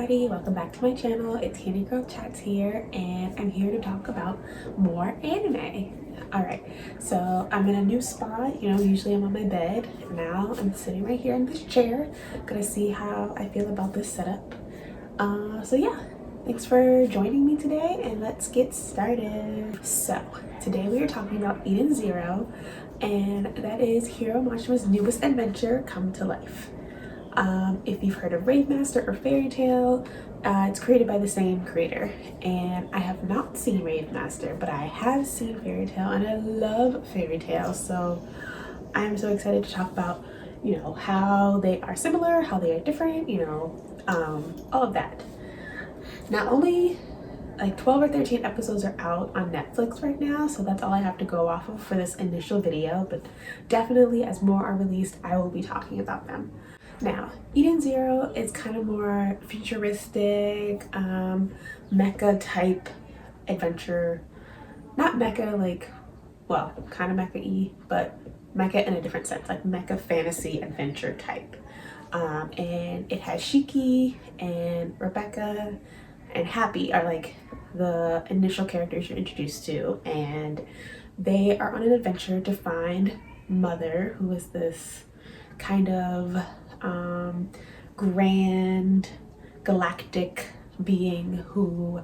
everybody, welcome back to my channel. It's CandigirlChats here, and I'm here to talk about more anime. Alright, so I'm in a new spot. Usually I'm on my bed. Now I'm sitting right here in this chair. Gonna see how I feel about this setup. So yeah, thanks for joining me today, and let's get started. So today we are talking about Edenszero, and that is Hiro Mashima's newest adventure come to life. If you've heard of Rave Master or Fairy Tail, it's created by the same creator, and I have not seen Rave Master, but I have seen Fairy Tail, and I love Fairy Tail, so I'm so excited to talk about how they are similar, how they are different, all of that. Not only like 12 or 13 episodes are out on Netflix right now, so that's all I have to go off of for this initial video, but definitely as more are released, I will be talking about them. Now, Edenszero is kind of more futuristic, mecha type adventure. Not mecha like, well, kind of mecha-y, but mecha in a different sense, like mecha fantasy adventure type. And it has Shiki and Rebecca and Happy are like the initial characters you're introduced to, and they are on an adventure to find Mother, who is this kind of grand galactic being who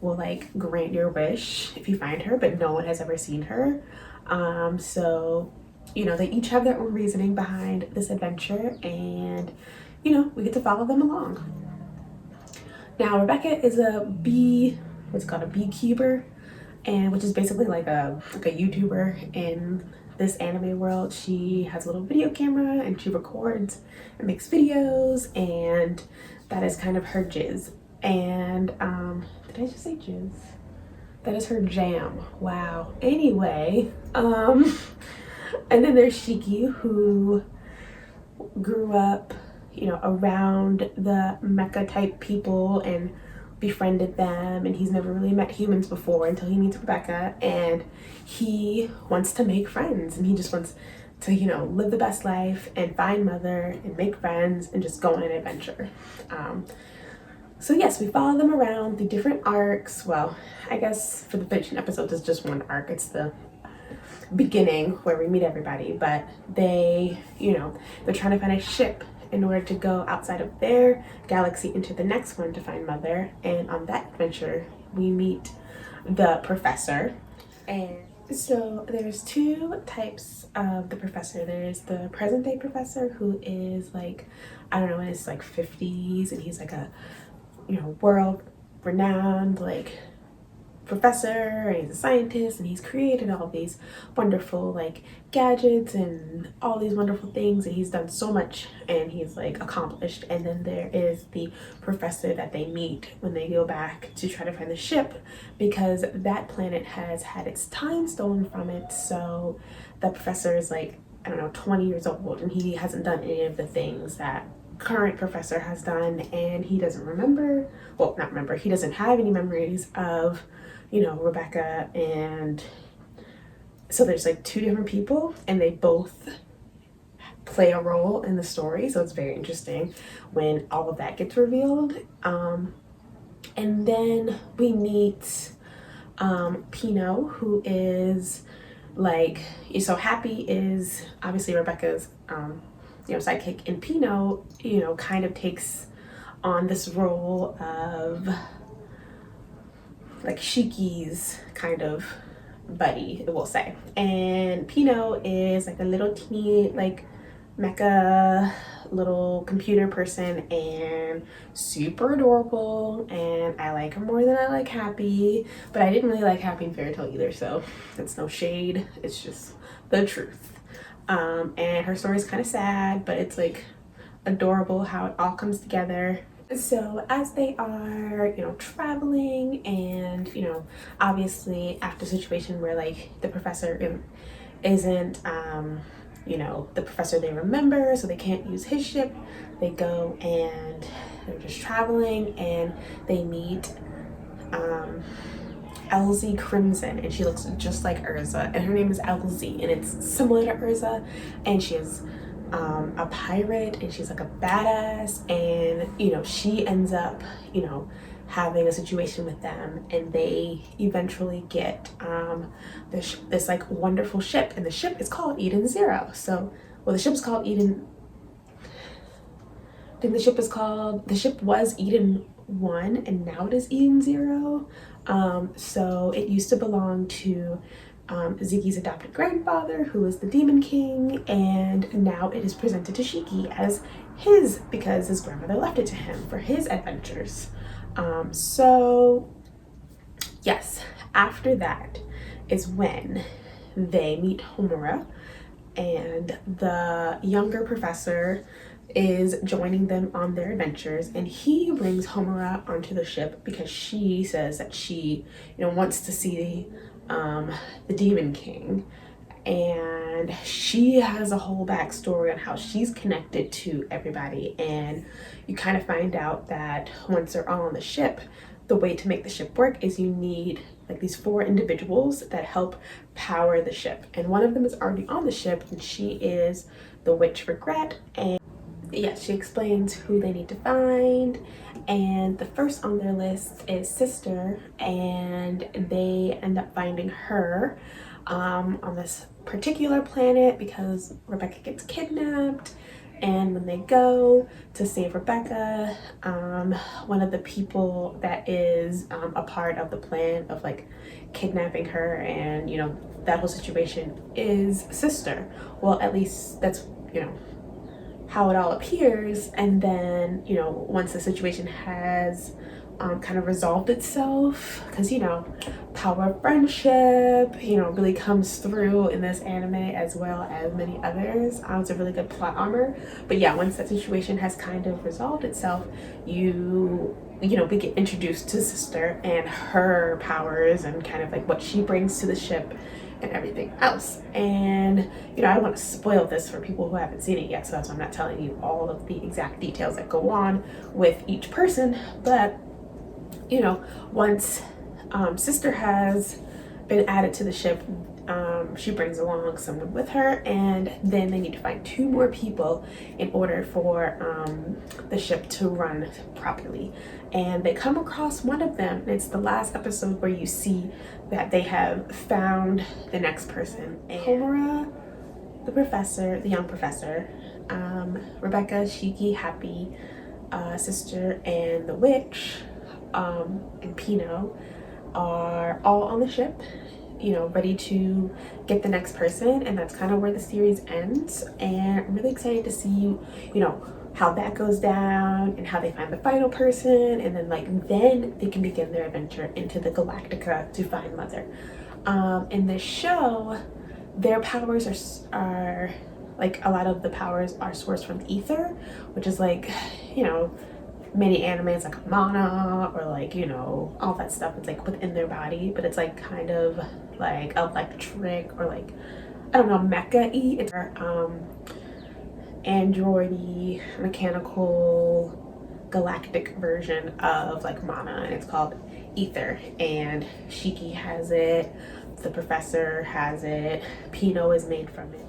will like grant your wish if you find her, but no one has ever seen her. So they each have their own reasoning behind this adventure, and we get to follow them along. Now Rebecca is a beekeeper, and which is basically like a YouTuber in this anime world. She has a little video camera and she records and makes videos, and that is kind of her jizz. And did I just say jizz? That is her jam. Wow. Anyway, and then there's Shiki, who grew up around the mecha type people and befriended them, and he's never really met humans before until he meets Rebecca, and he wants to make friends, and he just wants to live the best life and find Mother and make friends and just go on an adventure. So yes, we follow them around the different arcs. Well, I guess for the 13 episodes it's just one arc. It's the beginning where we meet everybody, but they're trying to find a ship in order to go outside of their galaxy into the next one to find Mother. And on that adventure, we meet the professor. And so there's two types of the professor. There's the present day professor, who is like, I don't know, in his like 50s, and he's like a, world renowned like professor, and he's a scientist, and he's created all these wonderful like gadgets and all these wonderful things, and he's done so much, and he's like accomplished. And then there is the professor that they meet when they go back to try to find the ship, because that planet has had its time stolen from it. So the professor is like, I don't know, 20 years old, and he hasn't done any of the things that current professor has done, and he doesn't remember, well, not remember, he doesn't have any memories of Rebecca. And so there's like two different people, and they both play a role in the story, so it's very interesting when all of that gets revealed. And then we meet Pino, who is like, so Happy is obviously Rebecca's sidekick, and Pino kind of takes on this role of like Shiki's kind of buddy, we'll say. And Pino is like a little teeny like mecha little computer person, and super adorable, and I like her more than I like Happy, but I didn't really like Happy in Fairy Tail either, so that's no shade, it's just the truth. And her story is kind of sad, but it's like adorable how it all comes together. So as they are traveling, and obviously after a situation where like the professor isn't the professor they remember, so they can't use his ship, they go and they're just traveling, and they meet Elsie Crimson, and she looks just like Urza, and her name is Elsie, and it's similar to Urza, and she has a pirate, and she's like a badass, and you know, she ends up, you know, having a situation with them, and they eventually get this like wonderful ship, and the ship is called Edenszero. So, well, the ship is called Eden. I think the ship was Eden 1, and now it is Edenszero. So it used to belong to Ziggy's adopted grandfather, who is the Demon King, and now it is presented to Shiki as his, because his grandmother left it to him for his adventures. So yes, after that is when they meet Homura, and the younger professor is joining them on their adventures, and he brings Homura onto the ship because she says that she, you know, wants to see the Demon King, and she has a whole backstory on how she's connected to everybody. And you kind of find out that once they're all on the ship, the way to make the ship work is you need like these 4 individuals that help power the ship, and one of them is already on the ship, and she is the Witch Regret. And yeah, she explains who they need to find, and the first on their list is Sister, and they end up finding her on this particular planet because Rebecca gets kidnapped. And when they go to save Rebecca, one of the people that is a part of the plan of like kidnapping her and, you know, that whole situation is Sister. Well, at least that's, you know, how it all appears. And then, you know, once the situation has kind of resolved itself, because, you know, power of friendship, you know, really comes through in this anime as well as many others. It's a really good plot armor. But yeah, once that situation has kind of resolved itself, you know, we get introduced to Sister and her powers and kind of like what she brings to the ship and everything else. And, you know, I don't want to spoil this for people who haven't seen it yet, so that's why I'm not telling you all of the exact details that go on with each person. But, you know, once Sister has been added to the ship, she brings along someone with her, and then they need to find 2 more people in order for the ship to run properly. And they come across one of them, and it's the last episode where you see that they have found the next person. And Homura, the professor, the young professor, Rebecca, Shiki, Happy, Sister, and the witch, and Pino are all on the ship, you know, ready to get the next person. And that's kind of where the series ends, and I'm really excited to see, you know, how that goes down and how they find the final person, and then like then they can begin their adventure into the Galactica to find Mother. In this show, their powers are like, a lot of the powers are sourced from ether, which is like, you know, many animes like Mana or like, you know, all that stuff. It's like within their body, but it's like kind of like electric or like, I don't know, mecha-y. It's androidy, mechanical, galactic version of like Mana, and it's called ether. And Shiki has it, the professor has it, Pino is made from it.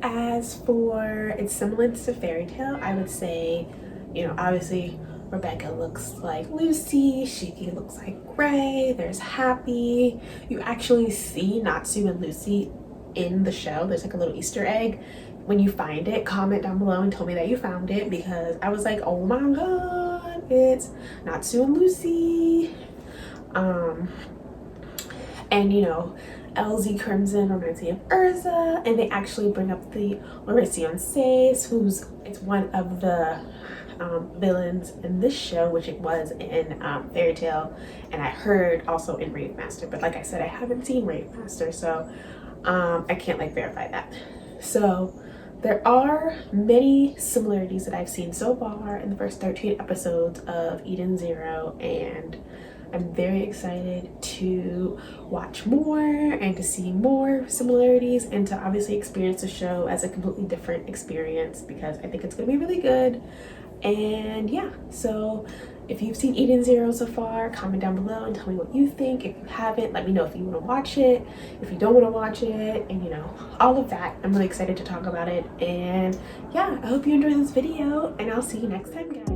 As for its semblance to fairy tale, I would say, you know, obviously Rebecca looks like Lucy, Shiki looks like Gray, there's Happy. You actually see Natsu and Lucy in the show. There's like a little Easter egg. When you find it, comment down below and tell me that you found it, because I was like, oh my god, it's Natsu and Lucy. And you know, LZ Crimson reminds me of Urza, and they actually bring up the Orison Sace, it's one of the villains in this show, which it was in Fairy Tail, and I heard also in Rave Master. But like I said, I haven't seen Rave Master, so I can't like verify that. So there are many similarities that I've seen so far in the first 13 episodes of Edenszero, and I'm very excited to watch more and to see more similarities and to obviously experience the show as a completely different experience, because I think it's going to be really good. And yeah, so If you've seen Edenszero so far, comment down below and tell me what you think. If you haven't, let me know if you want to watch it, if you don't want to watch it, and you know, all of that. I'm really excited to talk about it. And yeah, I hope you enjoyed this video, and I'll see you next time, guys.